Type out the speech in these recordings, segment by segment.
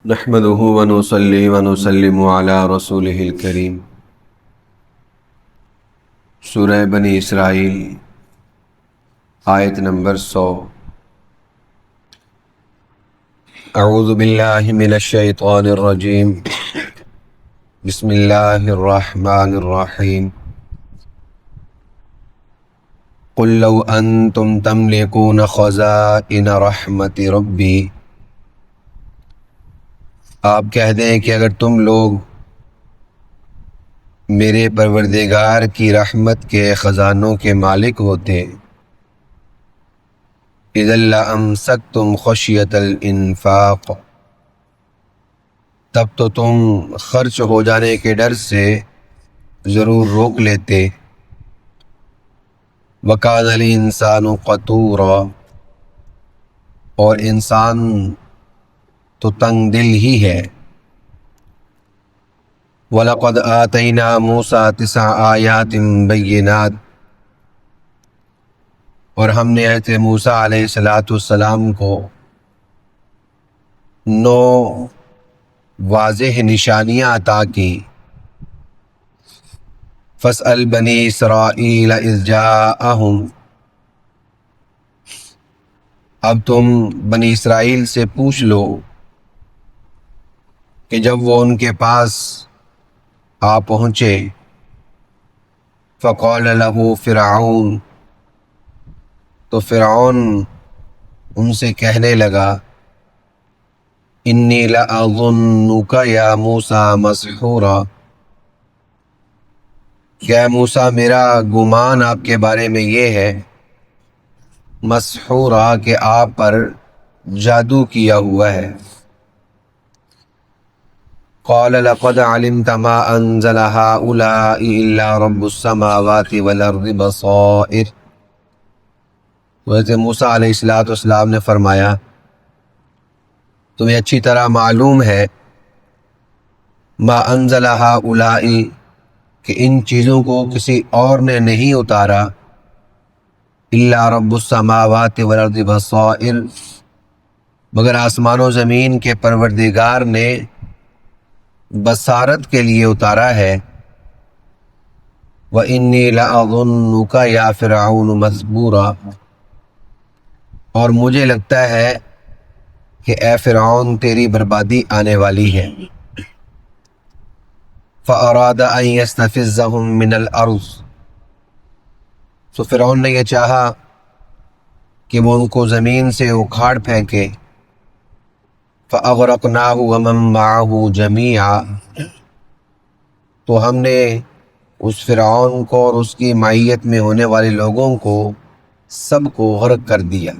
نحمده ونصلي ونسلم على رسوله الكريم۔ سورہ بنی اسرائیل آیت نمبر 100۔ اعوذ باللہ من الشیطان الرجیم، بسم اللہ الرحمن الرحیم۔ قل لو انتم تملکون خزائن رحمت ربی، آپ کہہ دیں کہ اگر تم لوگ میرے پروردگار کی رحمت کے خزانوں کے مالک ہوتے، اذا لامسکتم خشیۃ الانفاق، تب تو تم خرچ ہو جانے کے ڈر سے ضرور روک لیتے۔ وکان الانسان قتورا، اور انسان تو تنگ دل ہی ہے۔ وَلَقَدْ آتَيْنَا مُوسَىٰ 9 آیات بینات، اور ہم نے حضرت موسیٰ علیہ السلام کو 9 واضح نشانیاں عطا کی۔ فَاسْأَلْ بَنِي إِسْرَائِيلَ إِذْ جَاءَهُمْ، اب تم بنی اسرائیل سے پوچھ لو کہ جب وہ ان کے پاس آ پہنچے۔ فقال له فرعون، تو فرعون ان سے کہنے لگا، انی لأظنک یا موسیٰ مسحورا، کیا موسیٰ میرا گمان آپ کے بارے میں یہ ہے مسحورا کہ آپ پر جادو کیا ہوا ہے۔ قال لقد علمت ما انزل هؤلاء الا رب السماوات والارض بصائر، حضرت موسیٰ علیہ السلام نے فرمایا، تمہیں اچھی طرح معلوم ہے ما انزل هؤلاء، کہ ان چیزوں کو کسی اور نے نہیں اتارا، الا رب السماوات والارض بصائر، مگر آسمان و زمین کے پروردگار نے بصارت کے لیے اتارا ہے۔ وَإِنِّي لَأَظُنُّكَ يَا فِرْعَوْنُ مَثْبُورًا، اور مجھے لگتا ہے کہ اے فرعون تیری بربادی آنے والی ہے۔ فَأَرَادَ أَن يَسْتَفِزَّهُم مِّنَ الْأَرْضِ، تو فرعون نے یہ چاہا کہ وہ ان کو زمین سے اکھاڑ پھینکے۔ فَأَغْرَقْنَاهُ وَمَن مَّعَهُ جَمِيعًا، تو ہم نے اس فرعون کو اور اس کی معیت میں ہونے والے لوگوں کو سب کو غرق کر دیا۔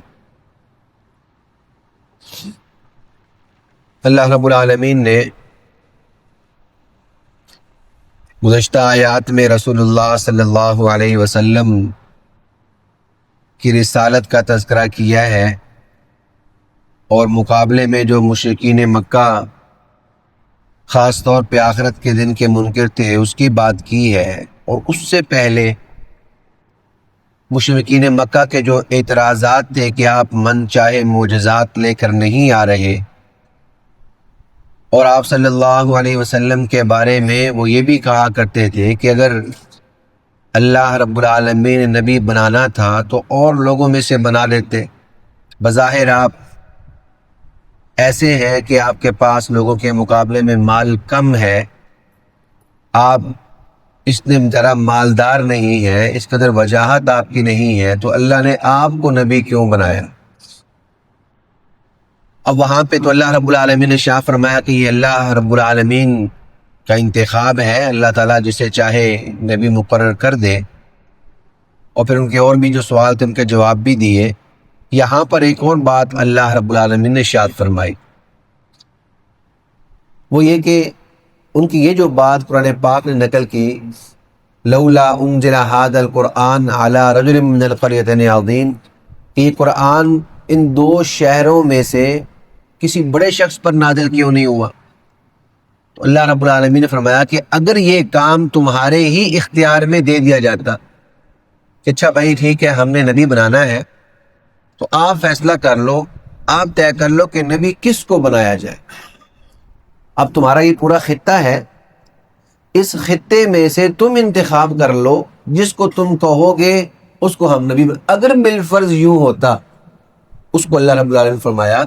اللہ رب العالمین نے گزشتہ آیات میں رسول اللہ صلی اللہ علیہ وسلم کی رسالت کا تذکرہ کیا ہے، اور مقابلے میں جو مشرکین مکہ خاص طور پہ آخرت کے دن کے منکر تھے اس کی بات کی ہے، اور اس سے پہلے مشرکین مکہ کے جو اعتراضات تھے کہ آپ من چاہے معجزات لے کر نہیں آ رہے، اور آپ صلی اللہ علیہ وسلم کے بارے میں وہ یہ بھی کہا کرتے تھے کہ اگر اللہ رب العالمین نے نبی بنانا تھا تو اور لوگوں میں سے بنا لیتے، بظاہر آپ ایسے ہیں کہ آپ کے پاس لوگوں کے مقابلے میں مال کم ہے، آپ اتنے ذرا مالدار نہیں ہیں، اس قدر وجاہت آپ کی نہیں ہے، تو اللہ نے آپ کو نبی کیوں بنایا؟ اب وہاں پہ تو اللہ رب العالمین نے شاہ فرمایا کہ یہ اللہ رب العالمین کا انتخاب ہے، اللہ تعالیٰ جسے چاہے نبی مقرر کر دے، اور پھر ان کے اور بھی جو سوال تھے ان کے جواب بھی دیے۔ یہاں پر ایک اور بات اللہ رب العالمین نے ارشاد فرمائی، وہ یہ کہ ان کی یہ جو بات قرآن پاک نے نقل کی، لولا انزل ھذا القرآن علی رجل من القریتین عظیم، کہ یہ قرآن ان 2 شہروں میں سے کسی بڑے شخص پر نازل کیوں نہیں ہوا؟ تو اللہ رب العالمین نے فرمایا کہ اگر یہ کام تمہارے ہی اختیار میں دے دیا جاتا کہ اچھا بھائی ٹھیک ہے ہم نے نبی بنانا ہے، تو آپ فیصلہ کر لو، آپ طے کر لو کہ نبی کس کو بنایا جائے، اب تمہارا یہ پورا خطہ ہے، اس خطے میں سے تم انتخاب کر لو، جس کو تم کہو گے اس کو ہم نبی اگر بالفرض یوں ہوتا، اس کو اللہ رب العالمین نے فرمایا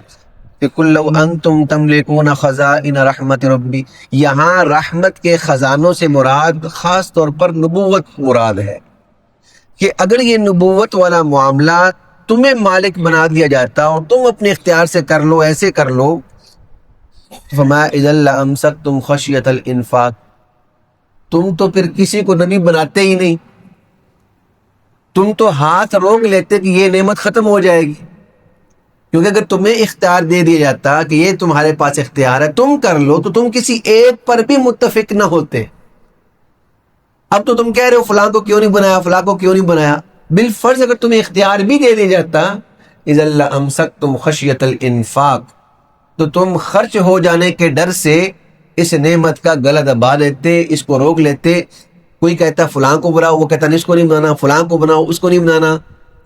کہ قُل لَوْ أَنْتُمْ تَمْلِكُونَ خَزَائِنَ رَحْمَتِ رَبِّی، یہاں رحمت کے خزانوں سے مراد خاص طور پر نبوت مراد ہے، کہ اگر یہ نبوت والا معاملہ تمہیں مالک بنا دیا جاتا اور تم اپنے اختیار سے کر لو، ایسے کر لو، فَمَا إِذًا لَأَمْسَكْتُمْ خَشْيَةَ الْإِنفاق، تم تو پھر کسی کو نبی بناتے ہی نہیں، تم تو ہاتھ روک لیتے کہ یہ نعمت ختم ہو جائے گی، کیونکہ اگر تمہیں اختیار دے دیا جاتا کہ یہ تمہارے پاس اختیار ہے، تم کر لو، تو تم کسی ایک پر بھی متفق نہ ہوتے۔ اب تو تم کہہ رہے ہو فلاں کو کیوں نہیں بنایا، فلاں کو کیوں نہیں بنایا، بالفرض اگر تمہیں اختیار بھی دے دیا جاتا اِذًا لَأَمْسَكْتُمْ خَشْيَةَ الْإِنفاق، تو تم خرچ ہو جانے کے ڈر سے اس نعمت کا گلا دبا لیتے، اس کو روک لیتے۔ کوئی کہتا فلاں کو بناؤ، وہ کہتا نہیں اس کو نہیں بنانا، فلاں کو بناؤ، اس کو نہیں بنانا،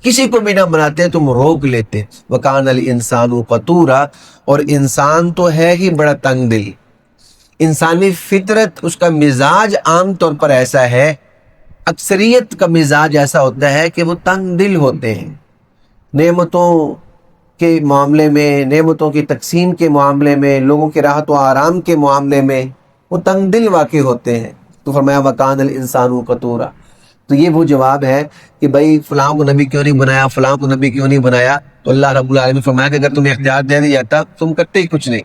کسی کو بھی نہ بناتے، تم روک لیتے۔ وَكَانَ الْإِنسَانُ قَتُورًا، اور انسان تو ہے ہی بڑا تنگ دل، انسانی فطرت، اس کا مزاج عام طور پر ایسا ہے، اکثریت کا مزاج ایسا ہوتا ہے کہ وہ تنگ دل ہوتے ہیں، نعمتوں کے معاملے میں، نعمتوں کی تقسیم کے معاملے میں، لوگوں کے راحت و آرام کے معاملے میں وہ تنگ دل واقع ہوتے ہیں۔ تو فرمایا وَكَانَ الْإِنسَانُ قَتُورًا، تو یہ وہ جواب ہے کہ بھائی فلاں کو نبی کیوں نہیں بنایا، فلاں کو نبی کیوں نہیں بنایا، تو اللہ رب العالمین فرمایا کہ اگر تمہیں اختیار دے دیا جاتا تم کرتے ہی کچھ نہیں۔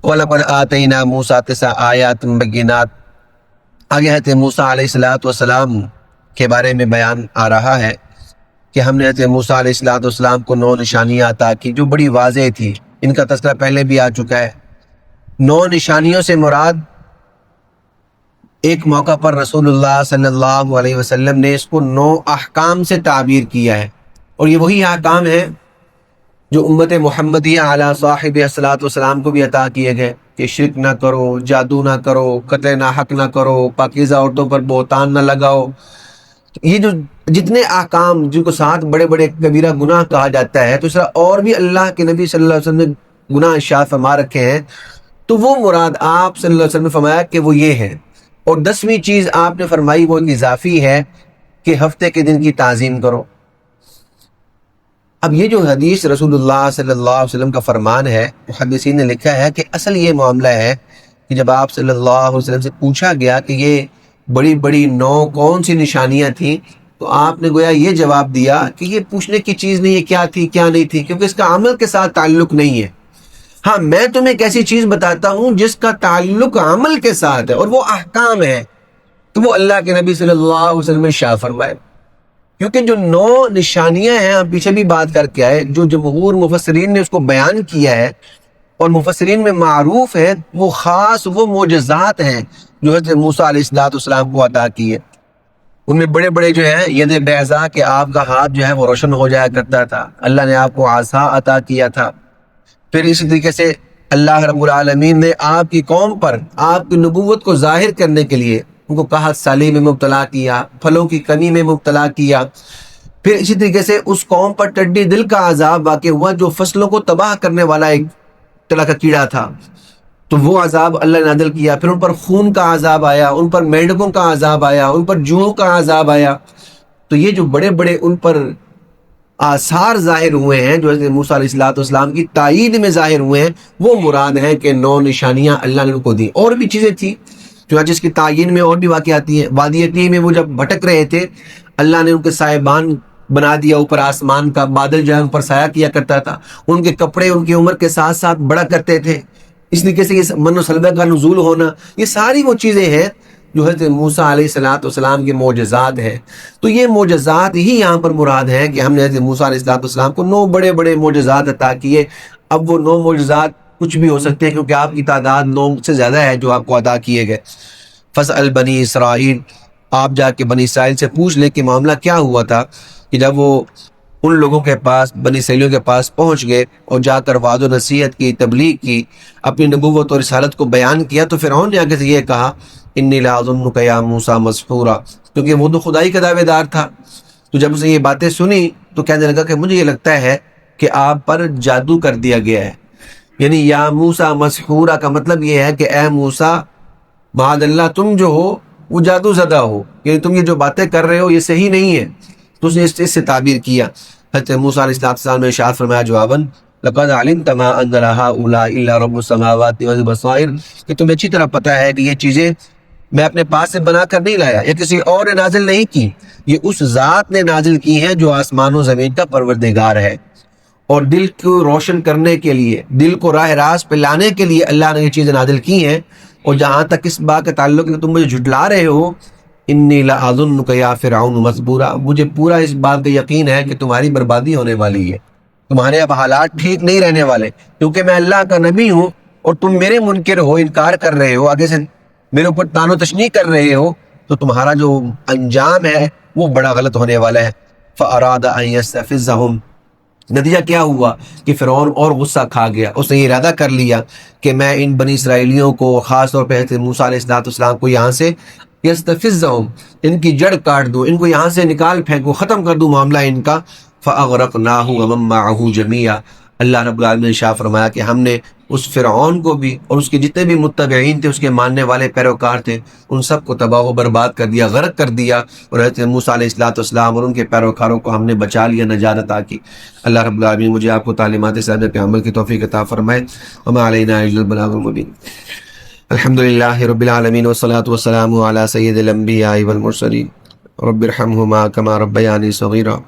وَلَقَدْ آتَيْنَا مُوسَىٰ 9 آیات بینات، آگے حضرت موسیٰ علیہ السلام کے بارے میں بیان آ رہا ہے کہ ہم نے حضرت موسیٰ علیہ السلام کو 9 نشانیاں عطا کی جو بڑی واضح تھی، ان کا تذکرہ پہلے بھی آ چکا ہے۔ 9 نشانیوں سے مراد ایک موقع پر رسول اللہ صلی اللہ علیہ وسلم نے اس کو 9 احکام سے تعبیر کیا ہے، اور یہ وہی احکام ہیں جو امت محمدیہ علی صاحب الصلاۃ والسلام کو بھی عطا کیے گئے کہ شرک نہ کرو، جادو نہ کرو، قتل ناحق نہ کرو، پاکیزہ عورتوں پر بہتان نہ لگاؤ۔ یہ جو جتنے احکام جن کو 7 بڑے بڑے کبیرہ گناہ کہا جاتا ہے، تو اس طرح اور بھی اللہ کے نبی صلی اللہ علیہ وسلم نے گناہ ارشاد فرما رکھے ہیں، تو وہ مراد آپ صلی اللہ علیہ وسلم نے فرمایا کہ وہ یہ ہے۔ اور 10ویں چیز آپ نے فرمائی وہ اضافی ہے کہ ہفتے کے دن کی تعظیم کرو۔ اب یہ جو حدیث رسول اللہ صلی اللہ علیہ وسلم کا فرمان ہے، محدثین نے لکھا ہے کہ اصل یہ معاملہ ہے کہ جب آپ صلی اللہ علیہ وسلم سے پوچھا گیا کہ یہ بڑی بڑی 9 کون سی نشانیاں تھیں، تو آپ نے گویا یہ جواب دیا کہ یہ پوچھنے کی چیز نہیں ہے کیا تھی کیا نہیں تھی، کیونکہ اس کا عمل کے ساتھ تعلق نہیں ہے۔ ہاں میں تمہیں ایک ایسی چیز بتاتا ہوں جس کا تعلق عمل کے ساتھ ہے، اور وہ احکام ہے، تو وہ اللہ کے نبی صلی اللہ علیہ وسلم نے شاہ فرمائے۔ کیونکہ جو 9 نشانیاں ہیں، ہم پیچھے بھی بات کر کے آئے، جو جمہور مفسرین نے اس کو بیان کیا ہے اور مفسرین میں معروف ہے، وہ خاص وہ معجزات ہیں جو حضرت موسیٰ علیہ السلام کو عطا کی ہے۔ ان میں بڑے بڑے جو ہیں ید بیضا کہ آپ کا ہاتھ جو ہے وہ روشن ہو جایا کرتا تھا، اللہ نے آپ کو عصا عطا کیا تھا۔ پھر اسی طریقے سے اللہ رب العالمین نے آپ کی قوم پر آپ کی نبوت کو ظاہر کرنے کے لیے ان کو قحط سالی میں مبتلا کیا، پھلوں کی کمی میں مبتلا کیا۔ پھر اسی طریقے سے اس قوم پر ٹڈی دل کا عذاب واقع ہوا جو فصلوں کو تباہ کرنے والا ایک طرح کا کیڑا تھا، تو وہ عذاب اللہ نے نازل کیا۔ پھر ان پر خون کا عذاب آیا، ان پر مینڈکوں کا عذاب آیا، ان پر جوؤں کا عذاب آیا۔ تو یہ جو بڑے بڑے ان پر آثار ظاہر ہوئے ہیں جو حضرت موسیٰ علیہ السلام کی تائید میں ظاہر ہوئے ہیں، وہ مراد ہیں کہ 9 نشانیاں اللہ نے ان کو دی۔ اور بھی چیزیں تھیں جو جس کی تعین میں اور بھی واقعات ہیں۔ وادی طیب میں وہ جب بھٹک رہے تھے، اللہ نے ان کے سائبان بنا دیا، اوپر آسمان کا بادل جو ہے ان پر سایہ کیا کرتا تھا، ان کے کپڑے ان کی عمر کے ساتھ ساتھ بڑا کرتے تھے۔ اس طریقے سے یہ من و سلبہ کا نزول ہونا، یہ ساری وہ چیزیں ہیں جو حضرت موسیٰ علیہ السلام کے معجزات ہیں۔ تو یہ معجزات ہی یہاں پر مراد ہیں کہ ہم نے حضرت موسیٰ علیہ السلام کو 9 بڑے بڑے معجزات عطا کیے۔ اب وہ 9 معجزات کچھ بھی ہو سکتے ہیں کیونکہ آپ کی تعداد 9 سے زیادہ ہے جو آپ کو عطا کیے گئے۔ فَاسْأَلْ بنی اسرائیل، آپ جا کے بنی اسرائیل سے پوچھ لیں کہ معاملہ کیا ہوا تھا کہ جب وہ ان لوگوں کے پاس، بنی اسرائیلیوں کے پاس پہنچ گئے اور جا کر وعد و نصیحت کی، تبلیغ کی، اپنی نبوت اور رسالت کو بیان کیا، تو فرعون نے آگے سے یہ کہا انی لأظنک یا موسیٰ مسحورا، کیونکہ وہ تو خدائی کا دعوے دار تھا۔ تو جب اسے یہ باتیں سنی تو کہنے لگا کہ مجھے یہ لگتا ہے کہ آپ پر جادو کر دیا گیا ہے، یعنی یا موسیٰ مسحورا کا مطلب یہ ہے کہ اے موسیٰ معاذ اللہ تم جو ہو وہ جادو زدہ ہو، یعنی تم یہ جو باتیں کر رہے ہو یہ صحیح نہیں ہے. تو اس نے اس سے تعبیر کیا. حضرت موسیٰ علیہ السلام نے ارشاد فرمایا جواباً لقد علمت ما انزل هؤلاء الا رب السماوات والبصائر، کہ تمہیں اچھی طرح پتہ ہے کہ یہ چیزیں میں اپنے پاس سے بنا کر نہیں لایا یا کسی اور نے نازل نہیں کی، یہ اس ذات نے نازل کی ہیں جو آسمان و زمین کا پروردگار ہے. اور دل کو روشن کرنے کے لیے، دل کو راہ راست پہ لانے کے لیے اللہ نے یہ چیزیں نازل کی ہیں. اور جہاں تک اس بات کا تعلق ہے کہ تم مجھے جھٹلا رہے ہو، انی لأظنک یا فرعون مثبورا، مجھے پورا اس بات کا یقین ہے کہ تمہاری بربادی ہونے والی ہے، تمہارے اب حالات ٹھیک نہیں رہنے والے، کیونکہ میں اللہ کا نبی ہوں اور تم میرے منکر ہو، انکار کر رہے ہو، آگے سے میرے اوپر طعن و تشنیع کر رہے ہو، تو تمہارا جو انجام ہے وہ بڑا غلط ہونے والا ہے. فأراد ان یستفزہم، نتیجہ کیا ہوا کہ فرعون اور غصہ کھا گیا. اس نے یہ ارادہ کر لیا کہ میں ان بنی اسرائیلیوں کو، خاص طور پہ حضرت موسیٰ علیہ السلام کو یہاں سے یستفزہم، ان کی جڑ کاٹ دوں، ان کو یہاں سے نکال پھینکوں، ختم کر دوں معاملہ ان کا. فأغرقناہ ومن معہ جمیعا، اللہ رب العالمین نے ارشاد فرمایا کہ ہم نے اس فرعون کو بھی اور اس کے جتنے بھی متبعین تھے، اس کے ماننے والے پیروکار تھے، ان سب کو تباہ و برباد کر دیا، غرق کر دیا. اور حضرت موسیٰ علیہ السلام اور ان کے پیروکاروں کو ہم نے بچا لیا، نجات عطا کی. اللہ رب العالمین مجھے آپ کو تعلیمات اسلام پہ عمل کی توفیق عطا فرمائے. وما علینا الا البلاغ المبین. الحمدللہ رب العالمین والصلاة والسلام علی سید الانبیاء والمرسلین رب ارحمہما کما ربیانی صغیرا.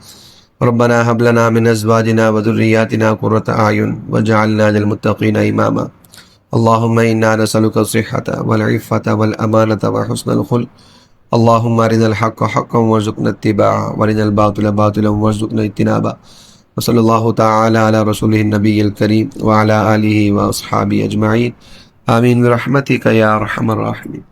ربنا هب لنا من ازواجنا وذرياتنا قرة اعين واجعلنا للمتقين اماما. اللهم انا نسألك الصحة والعفة والامانة وحسن الخلق. اللهم ارنا الحق حقا وارزقنا اتباعه وارنا الباطل باطلا وارزقنا اجتنابه. وصلى الله تعالى على رسوله النبي الكريم وعلى آله واصحابه اجمعين. آمين برحمتك يا ارحم الراحمين.